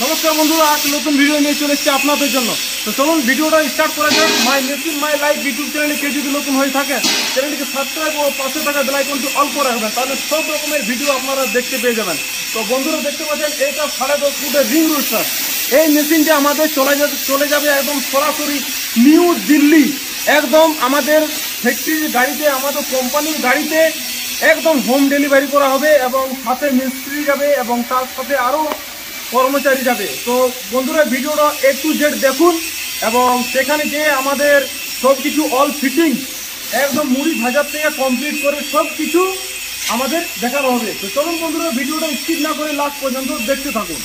নমস্কার বন্ধুরা, আজ নতুন ভিডিও নিয়ে চলে এসেছি আপনাদের জন্য। তো চলুন ভিডিওটা স্টার্ট করা যাক। My machine my life YouTube চ্যানেলে কেউ যদি নতুন হয়ে থাকে, চ্যানেলটিকে সাবস্ক্রাইব ও পাশে থাকা বেল আইকনটি অল করে রাখবেন, তাহলে সব রকমের ভিডিও আপনারা দেখতে পেয়ে যাবেন। তো বন্ধুরা দেখতে পাচ্ছেন, এটা 10.5 ফুটের রিং রোস্টার। এই মেশিনটি আমাদের চলে যাবে একদম সরাসরি নিউ দিল্লি, একদম আমাদের ফ্যাক্টরির গাড়িতে, আমাদের কোম্পানির গাড়িতে একদম হোম ডেলিভারি করা হবে, এবং সাথে মিস্ত্রি যাবে এবং তার সাথে আরও কর্মচারী যাবে। তো বন্ধুরা ভিডিওটা A to Z দেখুন, এবং সেখানে গিয়ে আমাদের সব কিছু অল ফিটিং একদম মুড়ি ভাজার থেকে কমপ্লিট করে সব কিছু আমাদের দেখানো হবে। তো চলুন বন্ধুরা ভিডিওটা স্কিপ না করে লাস্ট পর্যন্ত দেখতে থাকুন।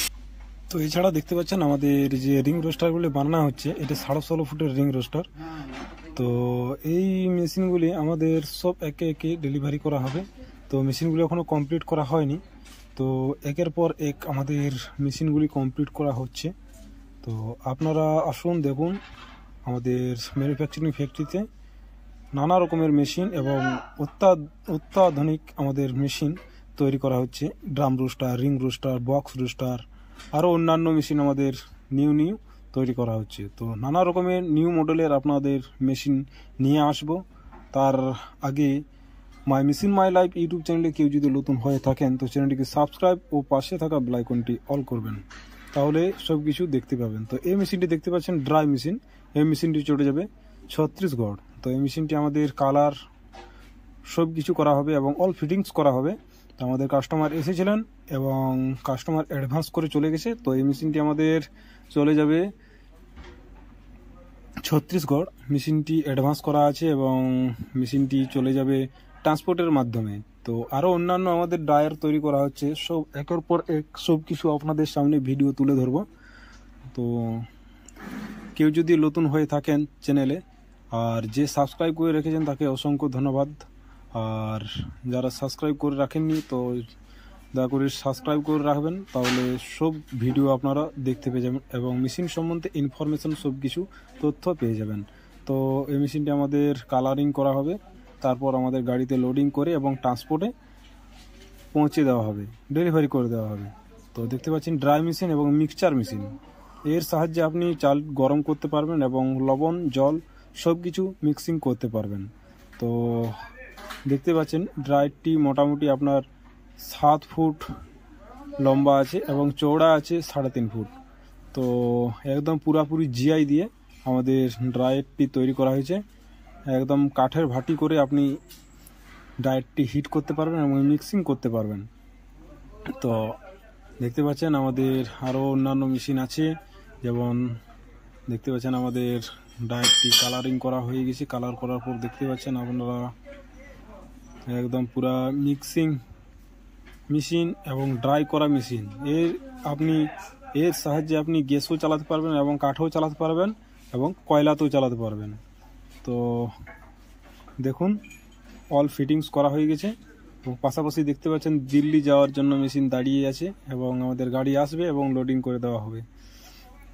তো এছাড়া দেখতে পাচ্ছেন আমাদের যে রিং রোস্টারগুলি বানানো হচ্ছে, এটা 16.5 ফুটের রিং রোস্টার। তো এই মেশিনগুলি আমাদের সব একে একে ডেলিভারি করা হবে। তো মেশিনগুলি এখনও কমপ্লিট করা হয়নি, তো একের পর এক আমাদের মেশিনগুলি কমপ্লিট করা হচ্ছে। তো আপনারা আসুন দেখুন, আমাদের ম্যানুফ্যাকচারিং ফ্যাক্টরিতে নানা রকমের মেশিন এবং অত্যাধুনিক আমাদের মেশিন তৈরি করা হচ্ছে। Drum roaster, ring roaster, box roaster, আরও অন্যান্য মেশিন আমাদের নিউ তৈরি করা হচ্ছে। তো নানা রকমের নিউ মডেলের আপনাদের মেশিন নিয়ে আসব। তার আগে my machine my life YouTube চ্যানেলে কেউ যদি নতুন হয়ে থাকেন, তো চ্যানেলটিকে সাবস্ক্রাইব ও পাশে থাকা বেল আইকনটি অল করবেন, তাহলে সব কিছু দেখতে পাবেন। তো এই মেশিনটি দেখতে পাচ্ছেন ড্রাই মেশিন। এই মেশিনটি চলে যাবে ছত্তিশগড়। তো এই মেশিনটি আমাদের কালার সব কিছু করা হবে এবং অল ফিটিংস করা হবে। তো আমাদের কাস্টমার এসেছিলেন এবং কাস্টমার অ্যাডভান্স করে চলে গেছে। তো এই মেশিনটি আমাদের চলে যাবে ছত্তিশগড়। মেশিনটি অ্যাডভান্স করা আছে এবং মেশিনটি চলে যাবে ট্রান্সপোর্টের মাধ্যমে। তো আরও অন্যান্য আমাদের ড্রায়ার তৈরি করা হচ্ছে। সব একের পর এক সব কিছু আপনাদের সামনে ভিডিও তুলে ধরবো। তো কেউ যদি নতুন হয়ে থাকেন চ্যানেলে, আর যে সাবস্ক্রাইব করে রেখেছেন তাকে অসংখ্য ধন্যবাদ। আর যারা সাবস্ক্রাইব করে রাখেননি, তো দয়া করে সাবস্ক্রাইব করে রাখবেন, তাহলে সব ভিডিও আপনারা দেখতে পেয়ে যাবেন এবং মেশিন সম্বন্ধে ইনফরমেশন সব কিছু তথ্য পেয়ে যাবেন। তো এই মেশিনটি আমাদের কালারিং করা হবে, তারপর আমাদের গাড়িতে লোডিং করে এবং ট্রান্সপোর্টে পৌঁছে দেওয়া হবে, ডেলিভারি করে দেওয়া হবে। তো দেখতে পাচ্ছেন ড্রাই মেশিন এবং মিক্সচার মেশিন, এর সাহায্যে আপনি চাল গরম করতে পারবেন এবং লবণ, জল সব কিছু মিক্সিং করতে পারবেন। তো দেখতে পাচ্ছেন ড্রাইটি মোটামুটি আপনার 7 ফুট লম্বা আছে এবং চওড়া আছে 3.5 ফুট। তো একদম পুরাপুরি জিআই দিয়ে আমাদের ড্রায়ারটি তৈরি করা হয়েছে। একদম কাঠের ভাটি করে আপনি ড্রায়ারটি হিট করতে পারবেন এবং মিক্সিং করতে পারবেন। তো দেখতে পাচ্ছেন আমাদের আরও অন্যান্য মেশিন আছে, যেমন দেখতে পাচ্ছেন আমাদের ড্রায়ারটি কালারিং করা হয়ে গেছে। কালার করার পর দেখতে পাচ্ছেন আপনারা একদম পুরা মিক্সিং মেশিন এবং ড্রাই করা মেশিন। এর সাহায্যে আপনি গ্যাসও চালাতে পারবেন এবং কাঠও চালাতে পারবেন এবং কয়লাতেও চালাতে পারবেন। তো দেখুন অল ফিটিংস করা হয়ে গেছে এবং পাশাপাশি দেখতে পাচ্ছেন দিল্লি যাওয়ার জন্য মেশিন দাঁড়িয়ে আছে এবং আমাদের গাড়ি আসবে এবং লোডিং করে দেওয়া হবে।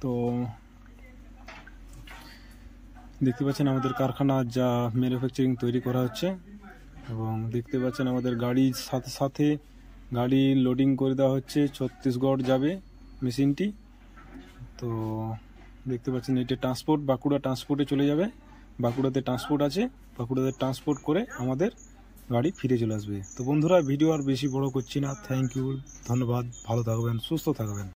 তো দেখতে পাচ্ছেন আমাদের কারখানা যা ম্যানুফ্যাকচারিং তৈরি করা হচ্ছে, এবং দেখতে পাচ্ছেন আমাদের গাড়ির সাথে সাথে গাড়ি লোডিং করে দেওয়া হচ্ছে। ছত্তিশগড় যাবে মেশিনটি। তো দেখতে পাচ্ছেন এটা ট্রান্সপোর্ট, বাঁকুড়া ট্রান্সপোর্টে চলে যাবে। বাঁকুড়াতে ট্রান্সপোর্ট আছে, বাঁকুড়াতে ট্রান্সপোর্ট করে আমাদের গাড়ি ফিরে চলে আসবে। তো বন্ধুরা ভিডিও আর বেশি বড় করছি না। থ্যাংক ইউ, ধন্যবাদ, ভালো থাকবেন, সুস্থ থাকবেন।